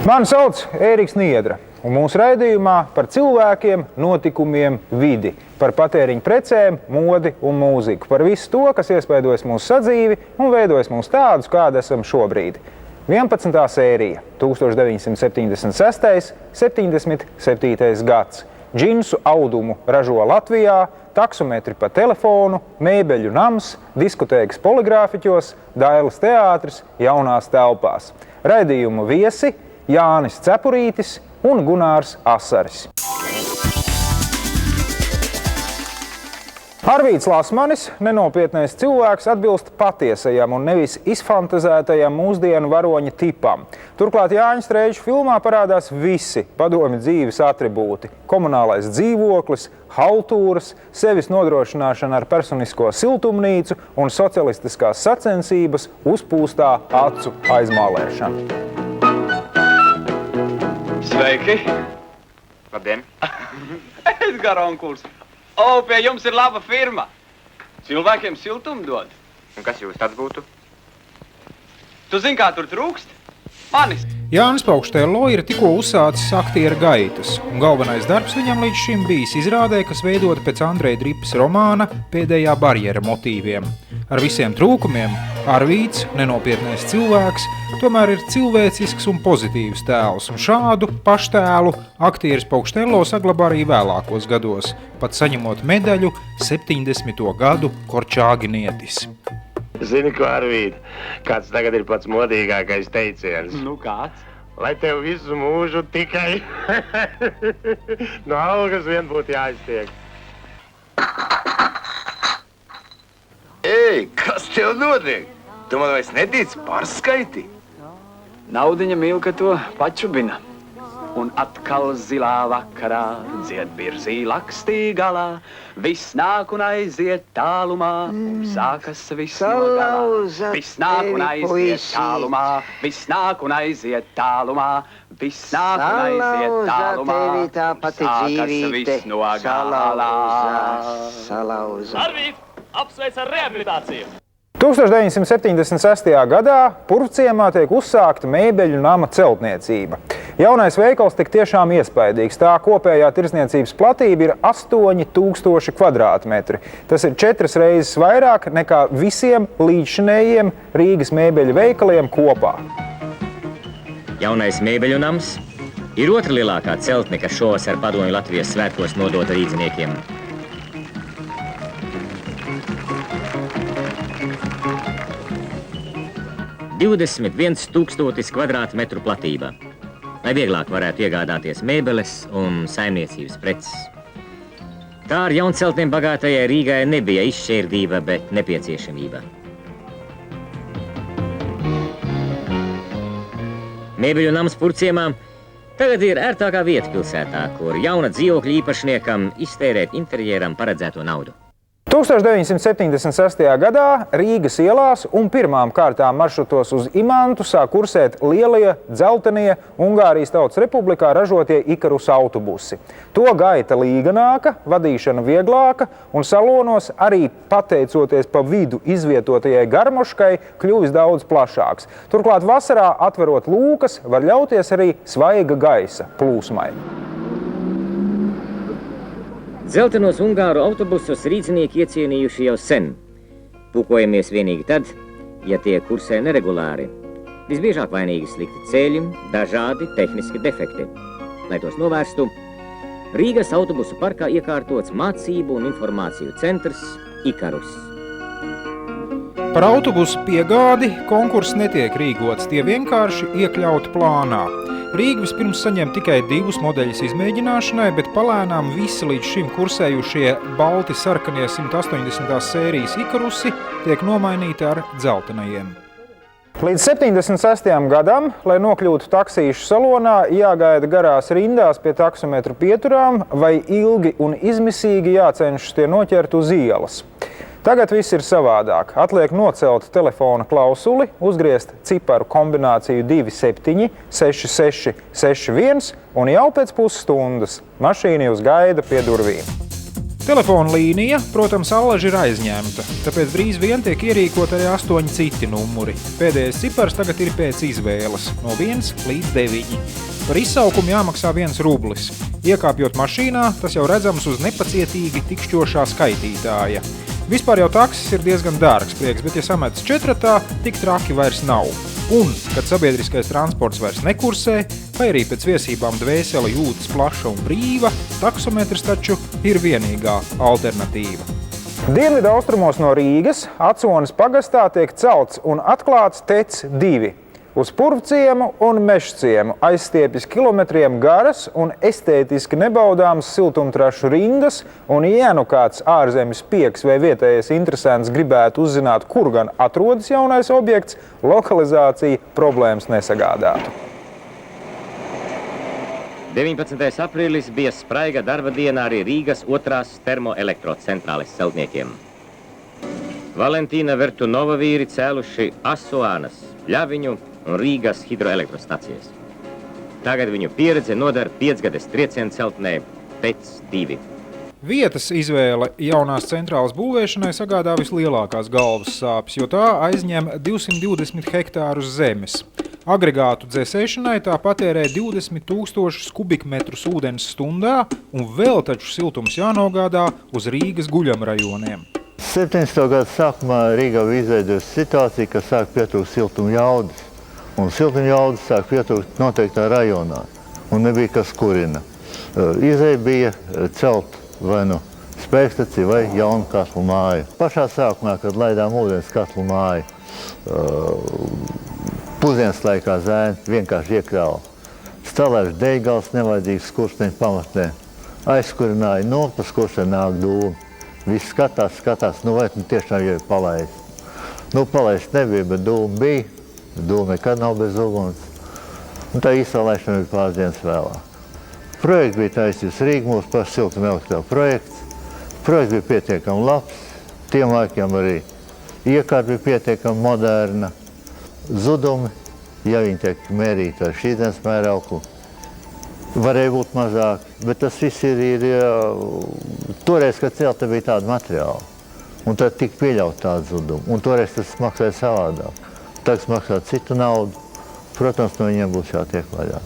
Mani sauc Ēriks Niedra, un mūsu raidījumā par cilvēkiem, notikumiem, vidi, par patēriņu precēm, modi un mūziku, par visu to, kas iespaidojas mūsu sadzīvi un veidojas mūs tādus, kādi esam šobrīd. 11. sērija, 1976. 77. gads. Džinsu audumu ražo Latvijā, taksometri pa telefonu, mēbeļu nams, diskotēkas poligrāfiķos, Dailes teātris jaunās telpās. Raidījumu viesi Jānis Cepurītis un Gunārs Asaris. Arvīds Lasmanis, nenopietnais cilvēks, atbilst patiesajam un nevis izfantazētajam mūsdienu varoņa tipam. Turklāt Jāņa Streiča filmā parādās visi padomju dzīves atribūti – komunālais dzīvoklis, haltūras, sevis nodrošināšana ar personisko siltumnīcu un socialistiskās sacensības uzpūstā acu aizmālēšana. Sveiki! Labdien! Edgar onkuls! O, pie jums ir laba firma! Cilvēkiem siltumu dod. Un kas jūs tāds būtu? Tu zini, kā tur trūkst? Manis! Jānis Paukštēlo ir tikko uzsācis aktiera gaitas, un galvenais darbs viņam līdz šim bijis izrādē, kas veidota pēc Andreja Dripas romāna Pēdējā barjera motīviem. Ar visiem trūkumiem Arvīds, nenopietnais cilvēks, tomēr ir cilvēcisks un pozitīvs tēls, un šādu paštēlu aktieris Paukštēlo saglabā arī vēlākos gados, pat saņemot medaļu 70. gadu korčāginietis. Zini, ko, Arvīd, kāds tagad ir pats modīgākais teiciens? Nu, kāds? Lai tev visu mūžu tikai no algas vien būtu jāiztiek. Ei, kas tev notiek? Tu man vairs netici pārskaiti? Naudiņa milka to pačubina. Un atkal zilā vakarā dzied birzī lakstī galā. Viss nāk un aiziet tālumā, sākas viss no galā. Viss nāk un aiziet tālumā, viss nāk un aiziet tālumā. Viss nāk un aiziet tālumā, sākas viss no galā. Arvīd, apsveic ar rehabilitāciju! 1976. gadā Purvciemā tiek uzsākta mēbeļu nama celtniecība. Jaunais veikals tik tiešām iespaidīgs. Tā kopējā tirdzniecības platība ir 8000 kvadrātmetri. Tas ir 4 reizes vairāk nekā visiem līdzšinējiem Rīgas mēbeļu veikaliem kopā. Jaunais mēbeļu nams ir otra lielākā celtne, kas šovasar padomju Latvijas svētkos nodota rīdziniekiem. $21,000 kvadrātmetru platība, lai vieglāk varētu iegādāties mēbeles un saimniecības preces. Tā ar jaunceltniem bagātajai Rīgai nebija izšķērdība, bet nepieciešamība. Mēbeļu nams Purvciemā tagad ir ērtākā vieta pilsētā, kur jauna dzīvokļa īpašniekam iztērēt interjeram paredzēto naudu. 1976. gadā Rīgas ielās un pirmām kārtām maršrutos uz Imantu sāk kursēt lielie, dzeltenie Ungārijas Tautas Republikā ražotie Ikarus autobusi. To gaita līganāka, vadīšana vieglāka un salonos arī pateicoties pa vidu izvietotajai garmoškai kļuvis daudz plašāks. Turklāt vasarā atverot lūkas var ļauties arī svaiga gaisa plūsmai. Dzeltenos Ungāru autobusus rīdzinieki iecienījuši jau sen. Pūkojamies vienīgi tad, ja tie kursē neregulāri. Visbiežāk vainīgi slikti ceļi, dažādi tehniski defekti. Lai tos novērstu, Rīgas autobusu parkā iekārtots mācību un informāciju centrs Ikarus. Par autobusu piegādi konkurss netiek rīkots, tie vienkārši iekļauti plānā. Rīga vispirms saņem tikai 2 modeļus izmēģināšanai, bet palēnām visi līdz šim kursējušie balti sarkanie 180. sērijas Ikarusi tiek nomainīti ar dzeltenajiem. Līdz 76. gadam, lai nokļūtu taksīšu salonā, jāgaida garās rindās pie taksometru pieturām vai ilgi un izmisīgi jācenšas tie noķert uz ielas. Tagad viss ir savādāk. Atliek nocelt telefona klausuli, uzgriezt ciparu kombināciju 27 66 61 un jau pēc pusstundas mašīna jūs gaida pie durvīm. Telefona līnija, protams, allaži ir aizņemta, tāpēc drīz vien tiek ierīkot arī 8 citi numuri. Pēdējais cipars tagad ir pēc izvēles – no 1 līdz 9. Par izsaukumu jāmaksā 1 rublis. Iekāpjot mašīnā, tas jau redzams uz nepacietīgi tikšķošā skaitītāja. Vispār jau taksis ir diezgan dārgs prieks, bet ja sametas 4, tik traki vairs nav. Un, kad sabiedriskais transports vairs nekursē, vai arī pēc viesībām dvēsele jūtas plaša un brīva, taksometrs taču ir vienīgā alternatīva. Dienvidu austrumos no Rīgas Atsonas pagastā tiek celts un atklāts TEC 2. Uz Purvciemu un Mežciemu aizstiepjas kilometriem garas un estētiski nebaudāmas siltumtrašu rindas, un ja nu kāds ārzemes pieks vai vietējais interesants gribētu uzzināt, kur gan atrodas jaunais objekts, lokalizācija problēmas nesagādātu. 19. aprīlis bija spraiga darba diena arī Rīgas 2. termoelektrocentrāles celtniekiem. Valentīna Vertunova vīri cēluši Asuānas, Ļaviņu un Rīgas hidroelektrostacijas. Tagad viņu pieredze nodara 5-gades triecienu celtnē TEC 2. Vietas izvēle jaunās centrālas būvēšanai sagādā vislielākās galvas sāpes, jo tā aizņem 220 hektārus zemes. Agregātu dzēsēšanai tā patērē 20 000 kubikmetrus ūdens stundā, un vēl taču siltums jānogādā uz Rīgas guļamrajoniem. 17. gada sākumā Rīgā bija izveidojusi situācija, ka sāk pietrūkt siltuma jaudas. Un siltuma jaudas sāk pietrūkt noteiktā rajonā, un nebija kas kurina. Izēja bija celt vai nu spēkstaciju vai jaunu katlu māju. Pašā sākumā, kad laidām ūdens katlu māju, pusdienas laikā zēni vienkārši iekrāva stalēšu dejgals nevajadzīgs skursteņu pamatnē. Aizkurināja, pa skursteņu nāk dūmi. Viss skatās, vai tiešām jau ir palaists. Palaists nebija, bet dūmi bija. Dūmi nekad nav bez uguns. Un tā izsalaišana bija pāris dienas vēlāk. Projekts bija taisījis Rīga, mūsu pašu siltuma elektrā projekts. Projekts bija pietiekami labs. Tiem laikiem arī iekārta bija pietiekami moderna. Zudumi, ja viņi tiek mērīti ar šīsdienas mērauku, varēja būt mazāk, bet tas viss ir toreiz, kad celta bija tāda materiāla. Un tad tika pieļaut tādu zudumu. Un toreiz tas maksāja savādāk. Tagad maksā citu naudu. Protams, no viņiem būs jātiek vaļā.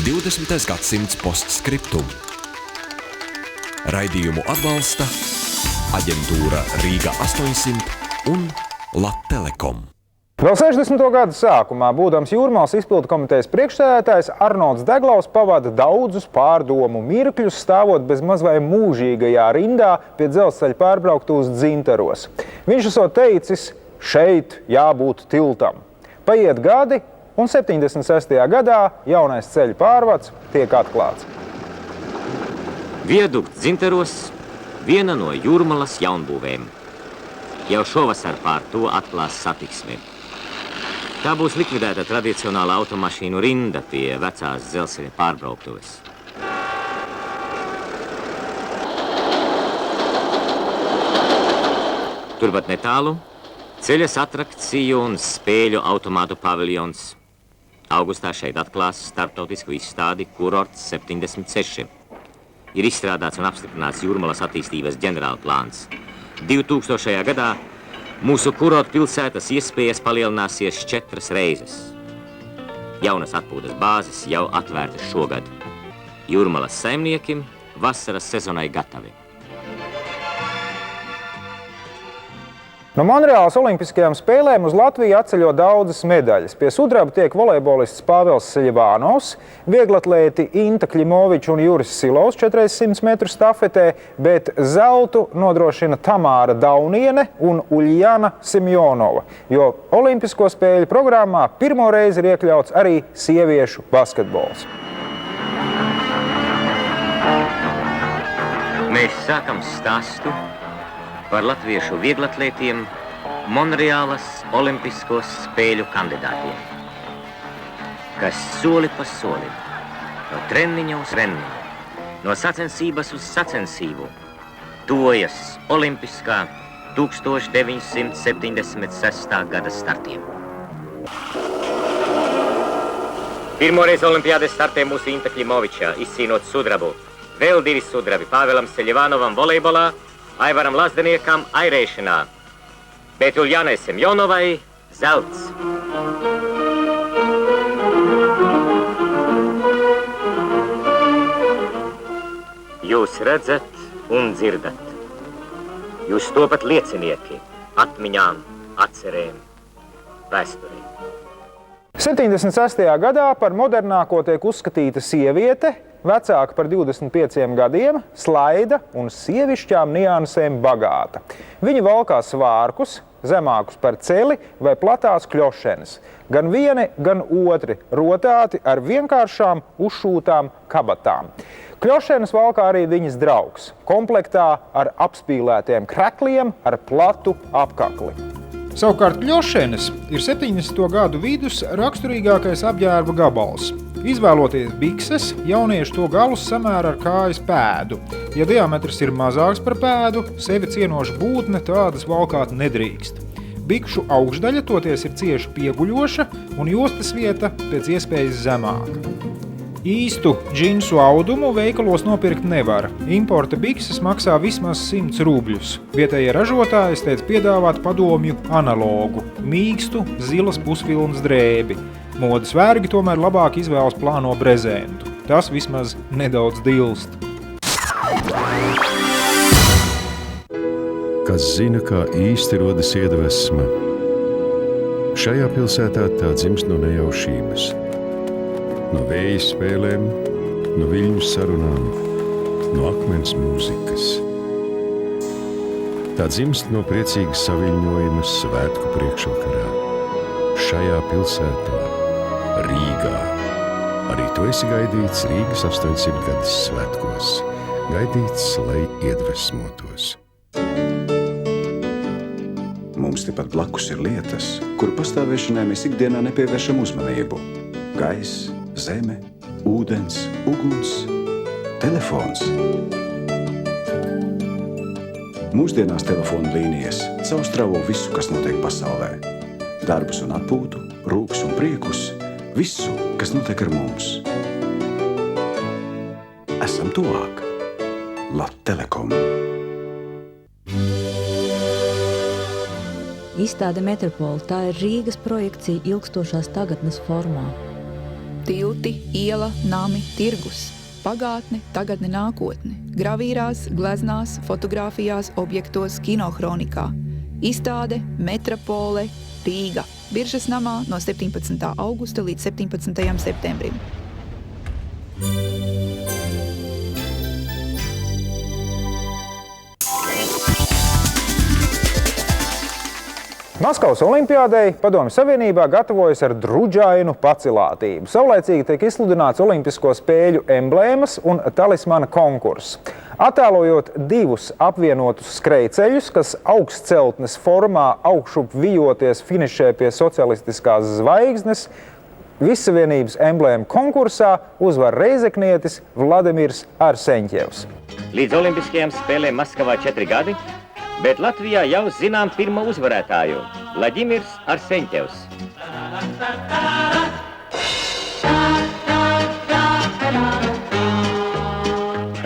20. gadsimts postskriptum. Raidījumu atbalsta aģentūra Rīga 800 un Lat-Telekom. Vēl 60. gada sākumā, būdams Jūrmālas izpildu komitejas priekšsēdētājs, Arnolds Deglaus pavada daudzus pārdomu mirkļus, stāvot bez maz vai mūžīgajā rindā pie dzelzceļa pārbrauktuvas Dzintaros. Viņš esot teicis, šeit jābūt tiltam. Paiet gadi, un 76. gadā jaunais ceļa pārvads tiek atklāts. Viadukts Dzintaros – viena no Jūrmalas jaunbūvēm. Jau šovasar pār to atklās satiksmi. Tā būs likvidēta tradicionāla automašīnu rinda pie vecās dzelzceļa pārbrauktuves. Turpat netālu ceļas atrakciju un spēļu automātu paviljons. Augustā šeit atklās starptautisku izstādi Kurorts 76. Ir izstrādāts un apstiprināts Jūrmalas attīstības ģenerālplāns. 2000. gadā mūsu kurortu pilsētas iespējas palielināsies 4 reizes. Jaunas atpūtas bāzes jau atvērtas šogad. Jūrmalas saimniekiem vasaras sezonai gatavi. No Monreālas olimpiskajām spēlēm uz Latviju atceļo daudzas medaļas. Pie sudraba tiek volejbolists Pāvels Seļevānovs, vieglatlēti Inta Kļimoviča un Juris Silovs 4x100 metru stafetē, bet zeltu nodrošina Tamāra Dauniene un Uljana Semjonova, jo olimpisko spēļu programmā pirmo reizi ir iekļauts arī sieviešu basketbols. Mēs sākam stāstu par latviešu vieglatlētiem Monreālas olimpisko spēļu kandidātiem, kas soli pa solim, no treniņa uz treniņu, no sacensības uz sacensību, tuvojas olimpiskā 1976. gada startiem. Pirmoreiz olimpiādes startē mūsu Inta Kļimoviča, izcīnot sudrabu. Vēl 2 sudrabi Pāvēlam Seļivānovam volejbolā, Aivaram Lazdeniekam airēšanā, bet Uljānai Semjonovai zelts. Jūs redzat un dzirdat. Jūs topat liecinieki atmiņām, atcerēm, vēsturē. 76. gadā par modernāko tiek uzskatīta sieviete, vecāka par 25 gadiem, slaida un sievišķām niansēm bagāta. Viņa valkā svārkus, zemākus par celi vai platās kļošenes. Gan vieni, gan otri rotāti ar vienkāršām uzšūtām kabatām. Kļošenes valkā arī viņas draugs, komplektā ar apspīlētiem krekliem ar platu apkakli. Savukārt kļošenes ir 70. gadu vidus raksturīgākais apģērba gabals. Izvēloties bikses, jaunieši to galus samēra ar kājas pēdu. Ja diametrs ir mazāks par pēdu, sevi cienoša būtne tādas valkāt nedrīkst. Bikšu augšdaļa toties ir cieši pieguļoša un jostas vieta pēc iespējas zemāka. Īstu džinsu audumu veikalos nopirkt nevar. Importa bikses maksā vismaz 100 rubļus. Vietējie ražotāji steidz piedāvāt padomju analogu – mīkstu, zilas pusvilnas drēbi. Modes vērgi tomēr labāk izvēlas plāno brezentu. Tas vismaz nedaudz dilst. Kas zina, kā īsti rodas iedvesma? Šajā pilsētā tā dzimst no nejaušības. No vēja spēlēm, no viļņu sarunām, no akmens mūzikas. Tā dzimst no priecīgas saviļņojuma svētku priekšvakarā. Šajā pilsētā, Rīgā. Arī tu esi gaidīts Rīgas 800 gadas svētkos. Gaidīts, lai iedvesmotos. Mums tepat blakus ir lietas, kuru pastāvēšanai mēs ikdienā nepievēršam uzmanību. Gaiss, zeme, ūdens, uguns, telefons. Mūsdienās telefona līnijas caurstrāvo visu, kas notiek pasaulē. Darbus un atpūtu, rūkus un priekus, visu, kas notiek ar mums. Esam tuvāk. Latelekom. Izstāde Metropola, tā ir Rīgas projekcija ilgstošās tagadnes formā. Tilti, iela, nami, tirgus, pagātne, tagadne, nākotne, gravīrās, gleznās, fotogrāfijās, objektos, kinohronikā. Izstāde Metropole, Rīga, Biržas namā no 17. augusta līdz 17. septembrim. Maskavas olimpiādei Padomju Savienībā gatavojas ar druģainu pacilātību. Saulēcīgi tiek izsludināts olimpisko spēļu emblēmas un talismana konkurss. Attēlojot 2 apvienotus skrejceļus, kas augstceltnes formā augšup vijoties finišē pie socialistiskās zvaigznes, Vissavienības emblēmu konkursā uzvar reizeknietis Vladimirs Arseņķevs. Līdz olimpiskajām spēlēm Maskavā 4 gadi, bet Latvijā jau zinām pirmo uzvarētāju – Vladimirs Arseņķevs.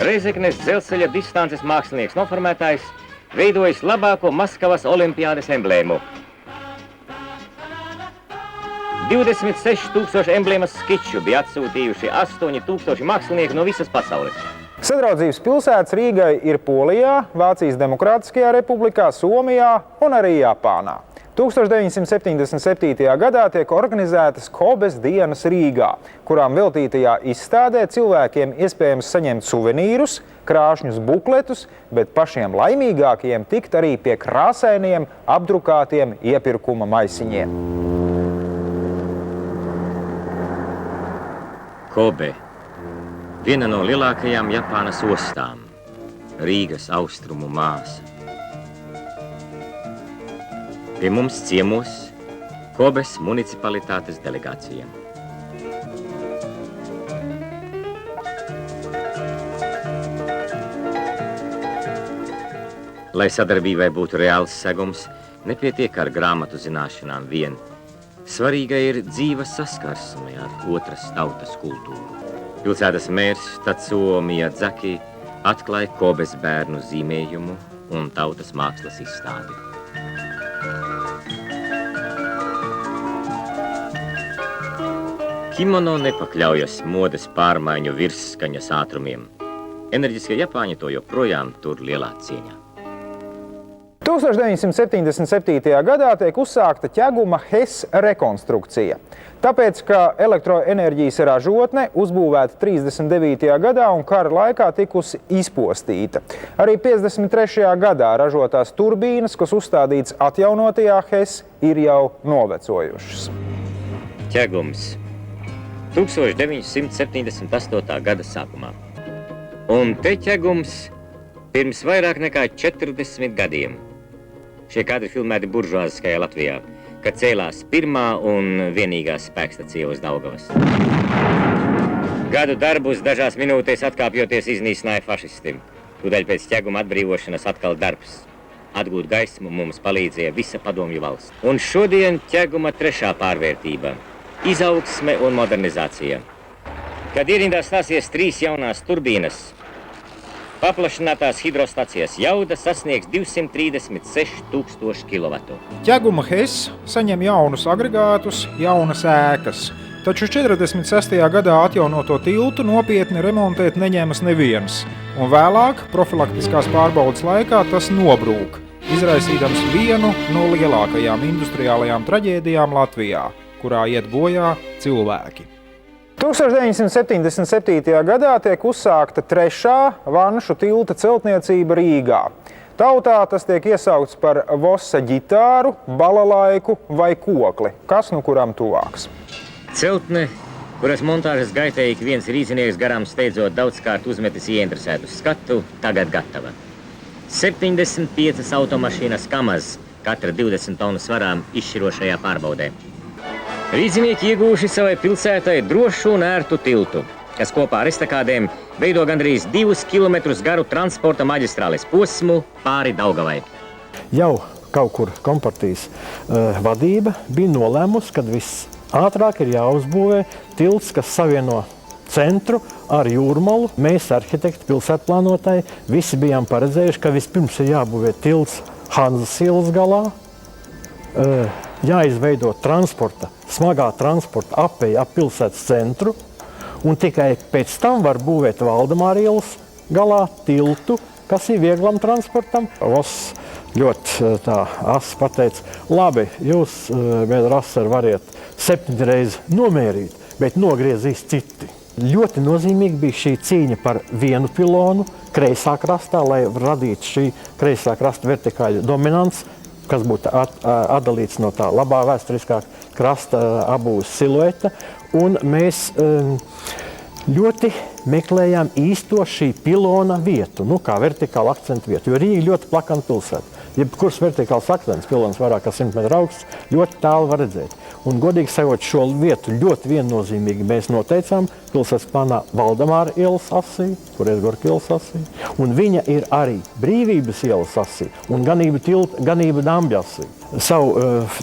Reizeknes dzelzceļa distances mākslinieks noformētājs veidojis labāko Maskavas olimpiādes emblēmu. 26,000 emblēmas skiču bija atsūtījuši 8,000 mākslinieki no visas pasaules. Sadraudzības pilsētas Rīgai ir Polijā, Vācijas Demokrātiskajā republikā, Somijā un arī Japānā. 1977. gadā tiek organizētas Kobes dienas Rīgā, kurām veltītajā izstādē cilvēkiem iespējams saņemt suvenīrus, krāšņus bukletus, bet pašiem laimīgākajiem tikt arī pie krāsainiem, apdrukātiem iepirkuma maisiņiem. Kobe, viena no lielākajām Japānas ostām, Rīgas austrumu māsa. Pie mums ciemos Kobes municipalitātes delegācija. Lai sadarbībai būtu reāls segums, nepietiek ar grāmatu zināšanām vien. Svarīga ir dzīva saskarsme ar otras tautas kultūru. Pilsētas mērs Tatsuo Miyazaki atklāja Kobes bērnu zīmējumu un tautas mākslas izstādi. Kimono nepakļaujas modes pārmaiņu virsskaņas ātrumiem. Enerģiskie Japāņi to joprojām tur lielā cieņā. 1977. gadā tiek uzsākta ķeguma HES rekonstrukcija. Tāpēc, ka elektroenerģijas ražotne uzbūvēta 39. gadā un kara laikā tikusi izpostīta. Arī 53. gadā ražotās turbīnas, kas uzstādīts atjaunotajā HES, ir jau novecojušas. Ķegums 1978. gada sākumā. Un te ķegums pirms vairāk nekā 40 gadiem. Šie kadri filmēti buržuāziskajā Latvijā, kad cēlās pirmā un vienīgā spēkstacija uz Daugavas. Gadu darbus dažās minūtēs atkāpjoties iznīcināja fašisti. Tūdaļ pēc ķeguma atbrīvošanas atkal darbs. Atgūt gaismu mums palīdzēja visa padomju valsts. Un šodien ķeguma trešā pārvērtība – izaugsme un modernizācija. Kad ierindā stāsies 3 jaunās turbīnas, paplašinātās hidrostacijas jauda sasniegs 236 000 kW. Ķeguma HES saņem jaunus agregātus, jaunas ēkas, taču 46. gadā atjaunoto tiltu nopietni remontēt neņēmas neviens, un vēlāk, profilaktiskās pārbaudes laikā, tas nobrūk, izraisīdams vienu no lielākajām industriālajām traģēdijām Latvijā, kurā iet bojā cilvēki. 1977. gadā tiek uzsākta 3. Vanšu tilta celtniecība Rīgā. Tautā tas tiek iesaukts par vosa ģitāru, balalaiku vai kokli, kas nu kuram tuvāks. Celtne, kuras montāžas gaitē ik viens rīznieks garām steidzot daudzkārt uzmetis ieinteresētu skatu, tagad gatava. 75 automašīnas Kamaz, katra 20 tonu svarām izšķirošajā pārbaudē. Rīznieki iegūši savai pilsētai drošu un ērtu tiltu, kas kopā ar estakādēm veido gandrīz 2 kilometrus garu transporta maģistrāles posmu pāri Daugavai. Jau kaut kur kompartijas vadība bija nolēmusi, kad visātrāk ir jāuzbūvē tilts, kas savieno centru ar Jūrmalu. Mēs, arhitekti, pilsētplānotāji, visi bijām paredzējuši, ka vispirms ir jābūvē tilts Hanzas ielas galā, jāizveido smagā transporta apeja ap pilsētas centru, un tikai pēc tam var būvēt Valdemāra ielas galā tiltu, kas ir vieglam transportam. Voss ļoti tā asi pateica, labi, jūs, Vēdra Asar, variet 7 reizes nomērīt, bet nogriezīs citi. Ļoti nozīmīgi bija šī cīņa par vienu pilonu kreisā krastā, lai radītu šī kreisā krasta vertikāļa dominants, kas būtu atdalīts no tā labā vēsturiskā krasta abūs silueta. Un mēs ļoti meklējām īsto šī pilona vietu, kā vertikāla akcentu vietu, jo Rīga ļoti plakana pilsēta. Jebkurš vertikāls akcents, pilons vairāk kā 100 metru augsts, ļoti tālu var redzēt. Un godīgi sakot, šo vietu ļoti viennozīmīgi mēs noteicām pilsētas plānā Valdemāra ielas asī, kur ir Gorka ielas asī, un viņa ir arī Brīvības ielas asī un Ganība Dambja asī. Savu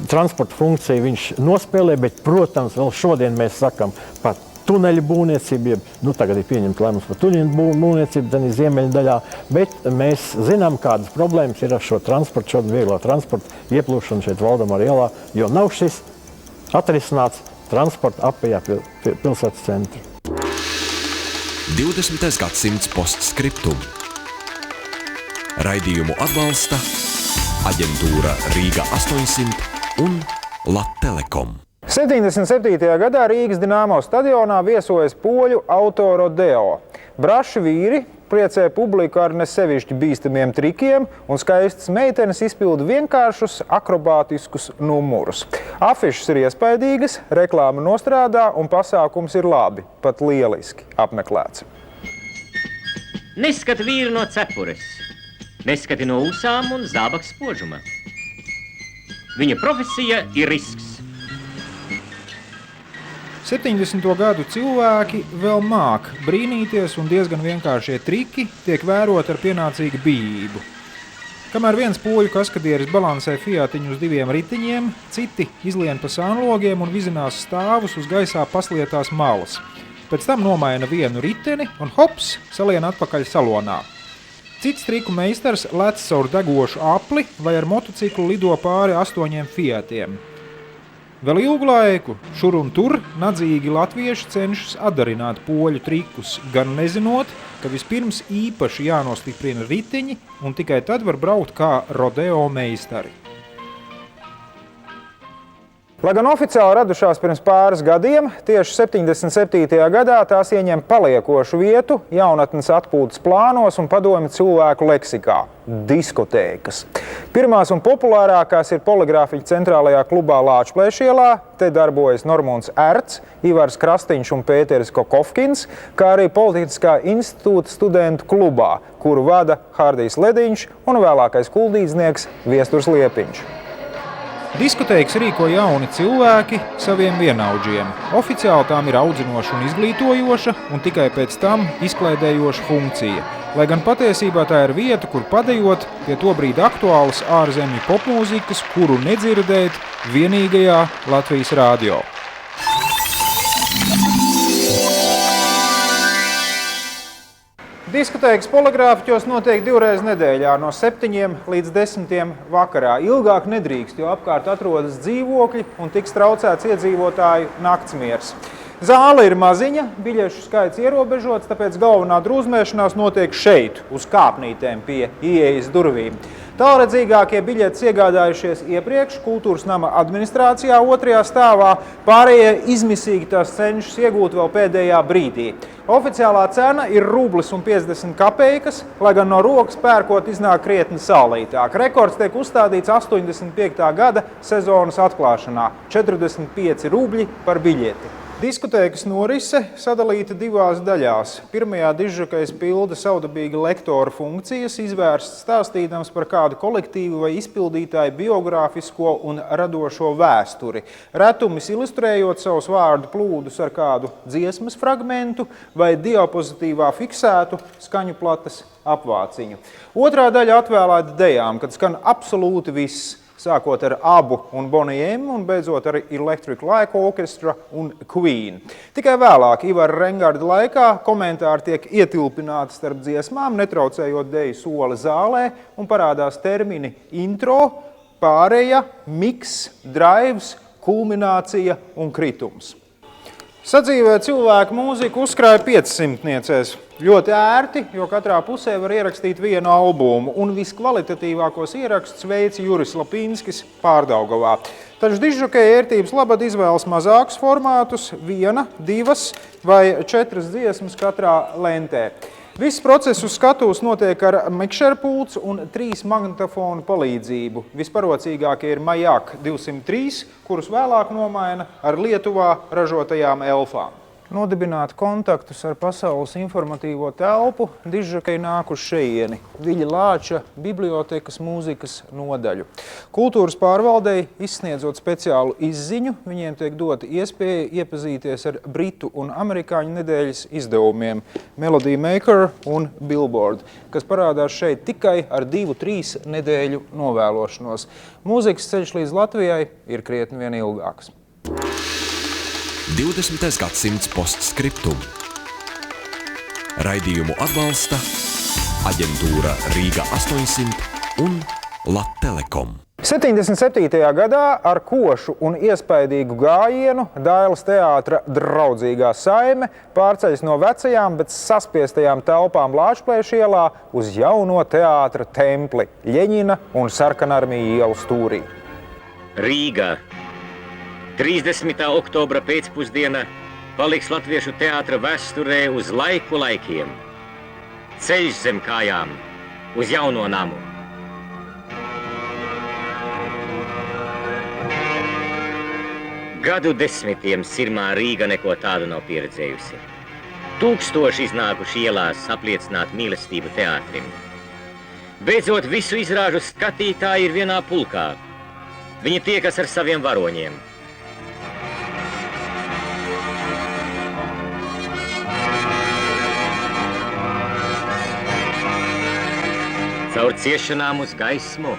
transporta funkciju viņš nospēlē, bet, protams, vēl šodien mēs sakam par tuneļu būvniecību, tagad ir pieņemta lēmums par tuneļu būvniecību, ziemeļu daļā, bet mēs zinām, kādas problēmas ir ar šo transportu, šo vieglā transportu ieplūšanu šeit Valdemāra ielā, jo nav šis atrisināts transporta apējā pilsētas centru. 20. gadsimts postskriptum. Raidījumu atbalsta aģentūra Rīga 800 un Lattelekom. 77. gadā Rīgas Dinamo stadionā viesojas poļu autorodeo. Braši vīri priecē publiku ar nesevišķi bīstamiem trikiem, un skaistas meitenes izpilda vienkāršus akrobātiskus numurus. Afišas ir iespaidīgas, reklāma nostrādā un pasākums ir labi, pat lieliski apmeklēts. Neskati vīru no cepures, neskati no usām un zābaks spožuma. Viņa profesija ir risks. 70. gadu cilvēki vēl māk brīnīties, un diezgan vienkāršie triki tiek vēroti ar pienācīgu bijību. Kamēr viens poļu kaskadieris balansē Fiatiņu uz 2 ritiņiem, citi izlien pa sānlogiem un vizinās stāvus uz gaisā paslietās malas. pēc tam nomaina vienu riteni un hops, salien atpakaļ salonā. Cits triku meistars lec caur degošu apli vai ar motociklu lido pāri 8 Fiatiem. Vēl ilgu laiku šur un tur nadzīgi latvieši cenšas atdarināt poļu trikus, gan nezinot, ka vispirms īpaši jānostiprina ritiņi un tikai tad var braukt kā rodeo meistari. Lai gan oficiāli radušās pirms pāris gadiem, tieši 77. gadā tās ieņem paliekošu vietu jaunatnes atpūtas plānos un padomju cilvēku leksikā – diskotēkas. Pirmās un populārākās ir Poligrāfiķa centrālajā klubā Lāčplēša ielā, te darbojas Normunds Erts, Ivars Krastiņš un Pēteris Kokovkins, kā arī Politiskā institūta studentu klubā, kuru vada Hārdijs Lediņš un vēlākais kuldīdznieks Viesturs Liepiņš. Diskotēkas rīko jauni cilvēki saviem vienaudžiem. Oficiāli tām ir audzinoša un izglītojoša un tikai pēc tam izklaidējoša funkcija. Lai gan patiesībā tā ir vieta, kur padejot pie tobrīd aktuālas ārzemju popmūzikas, kuru nedzirdēt vienīgajā Latvijas radio. Diskotēkas Poligrāfiķos notiek 2 reizes nedēļā, no 7 līdz 10 vakarā. Ilgāk nedrīkst, jo apkārt atrodas dzīvokļi un tiks traucēts iedzīvotāju naktsmiers. Zāle ir maziņa, biļešu skaits ierobežots, tāpēc galvenā drūzmēšanās notiek šeit, uz kāpnītēm pie ieejas durvīm. Tālredzīgākie biļetes iegādājušies iepriekš Kultūras nama administrācijā 2. stāvā, pārējie izmisīgi tās cenšas iegūt vēl pēdējā brīdī. Oficiālā cena ir rublis un 50 kapeikas, lai gan no rokas pērkot iznāk krietni saulītāk. Rekords tiek uzstādīts 85. gada sezonas atklāšanā – 45 rubļi par biļeti. Diskotēkas norise sadalīta 2 daļās. Pirmajā dižžokejs pilda savdabīga lektora funkcijas, izvērsts stāstīdams par kādu kolektīvu vai izpildītāju biogrāfisko un radošo vēsturi. Retumis ilustrējot savus vārdu plūdus ar kādu dziesmas fragmentu vai diapozitīvā fiksētu skaņu plates apvāciņu. Otrā daļa atvēlēta dejām, kad skan absolūti viss. Sākot ar ABBU un Bonnie M un beidzot ar Electric Light Orchestra un Queen. Tikai vēlāk, Ivara Rengarda laikā, komentāri tiek ietilpināti starp dziesmām, netraucējot deju soli zālē, un parādās termini intro, pāreja, miks, drives, kulminācija un kritums. Sadzīvē cilvēku mūziku uzkrāja 500-niecēs. Ļoti ērti, jo katrā pusē var ierakstīt vienu albumu, un viskvalitatīvākos ierakstus veica Juris Lapinskis Pārdaugavā. Taču dižžokeja ērtības labad izvēlas mazākus formātus, 1, 2 vai 4 dziesmas katrā lentē. Viss process uz skatuves notiek ar mikšerpults un 3 magnetofonu palīdzību. Visparocīgākie ir Majak 203, kurus vēlāk nomaina ar Lietuvā ražotajām elfām. Nodibināt kontaktus ar pasaules informatīvo telpu dižžokeji nāk uz šeieni – Viļa Lāča bibliotekas mūzikas nodaļu. Kultūras pārvaldei, izsniedzot speciālu izziņu, viņiem tiek dota iespēja iepazīties ar britu un amerikāņu nedēļas izdevumiem Melody Maker un Billboard, kas parādās šeit tikai ar 2-3 nedēļu novēlošanos. Mūzikas ceļš līdz Latvijai ir krietni vien ilgāks. 20. gadsimts postskriptum. Raidījumu atbalsta aģentūra Rīga 800 un Lattelekom. 77. gadā ar košu un iespaidīgu gājienu Dailes teātra draudzīgā saime pārceļas no vecajām, bet saspiestajām telpām Lāčplēša ielā uz jauno teātra templi Ļeņina un Sarkanarmija ielu stūrī. Rīgā 30. oktobra pēcpusdiena paliks Latviešu teātra vēsturē uz laiku laikiem. Ceļš zem kājām uz jauno namu. Gadu desmitiem sirmā Rīga neko tādu nav pieredzējusi. Tūkstoši iznākuši ielās apliecināt mīlestību teātrim. Beidzot, visu izrāžu skatītāji ir vienā pulkā. Viņi tiekas ar saviem varoņiem. Caur ciešanām uz gaismu,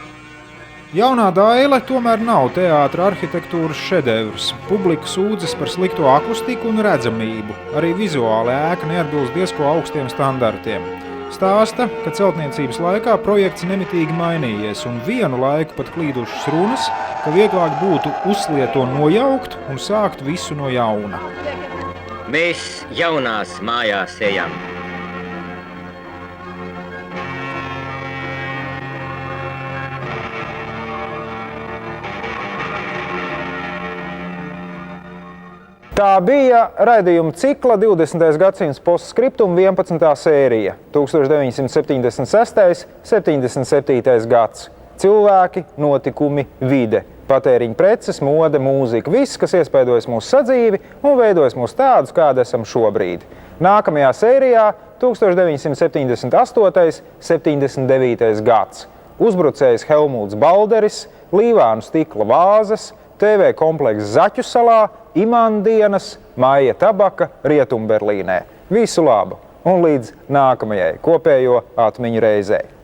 Jaunā daile tomēr nav teātra arhitektūras šedevrs. Publika sūdzas par slikto akustiku un redzamību. Arī vizuāli ēka neatbilst diezko augstiem standartiem. Stāsta, ka celtniecības laikā projekts nemitīgi mainījies un vienu laiku pat klīdušas runas, ka vieglāk būtu uzslieto nojaukt un sākt visu no jauna. Mēs jaunās mājās ejam. Tā bija raidījuma cikla 20. gadsimts postskriptum 11. sērija, 1976. 77. gads. Cilvēki, notikumi, vide, patēriņa preces, mode, mūzika, viss, kas iespaidojas mūsu sadzīvi un veidojas mūs tādus, kādi esam šobrīd. Nākamajā sērijā 1978. 79. gads. Uzbrucējs Helmuts Balderis, Līvānu stikla vāzes, TV komplekss Zaķu salā, Imandienas, Maija Tabaka, Rietumberlīnē. Visu labu un līdz nākamajai kopējo atmiņu reizei!